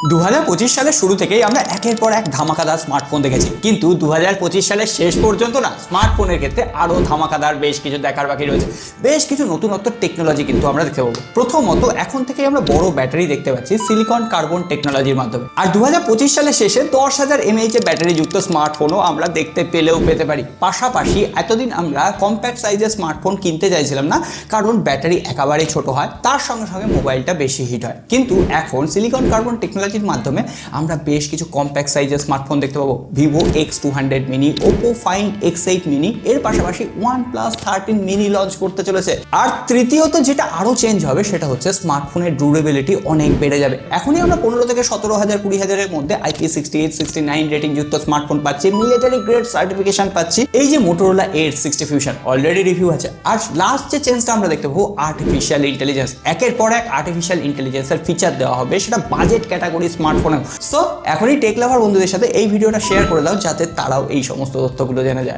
2025 সালের শুরু থেকেই আমরা একের পর এক ধামাকাদার স্মার্টফোন দেখেছি, কিন্তু 2025 সালের শেষ পর্যন্ত না স্মার্টফোনের ক্ষেত্রে আরও ধামাকাদার বেশ কিছু দেখার বাকি রয়েছে। বেশ কিছু নতুনত্ব টেকনোলজি কিন্তু আমরা দেখতে পাবো। প্রথমত, এখন থেকে আমরা বড় ব্যাটারি দেখতে পাচ্ছি সিলিকন কার্বন টেকনোলজির মাধ্যমে। আর 2025 সালের শেষে 10,000 mAh এর ব্যাটারিযুক্ত স্মার্টফোনও আমরা দেখতে পেতে পারি। পাশাপাশি এতদিন আমরা কম্প্যাক্ট সাইজের স্মার্টফোন কিনতে চাইছিলাম না, কারণ ব্যাটারি একেবারেই ছোট হয়, তার সঙ্গে সঙ্গে মোবাইলটা বেশি হিট হয়। কিন্তু এখন সিলিকন কার্বন টেকনোলজির মাধ্যমে আমরা বেশ কিছু কম্প্যাক্ট সাইজের স্মার্টফোন দেখতে পাবো। Vivo X200 mini, Oppo find X8 mini, এর পাশাপাশি OnePlus 13 মিনি লঞ্চ করতে চলেছে। আর তৃতীয়ত যেটা আরো চেঞ্জ হবে সেটা হচ্ছে স্মার্টফোনের ডিউরেবিলিটি অনেক বেড়ে যাবে। এখনই আমরা 15 থেকে 17,000 20,000 এর মধ্যে IP68 69 রেটিং যুক্ত স্মার্টফোন পাচ্ছি, মিলিটারি গ্রেড সার্টিফিকেশন পাচ্ছি। এই যে Motorola Edge 60 fusion already review আছে। আর লাস্ট যে চেঞ্জটা আমরা দেখতে পাবো আর্টিফিশিয়াল ইন্টেলিজেন্স। একের পর এক আর্টিফিশিয়াল ইন্টেলিজেন্সের ফিচার দেওয়া হবে, সেটা বাজেট ক্যাটাগরি স্মার্টফোনে। সো এখনই টেক লাভার বন্ধুদের সাথে এই ভিডিওটা শেয়ার করে দাও, যাতে তারাও এই সমস্ত তথ্যগুলো জেনে যায়।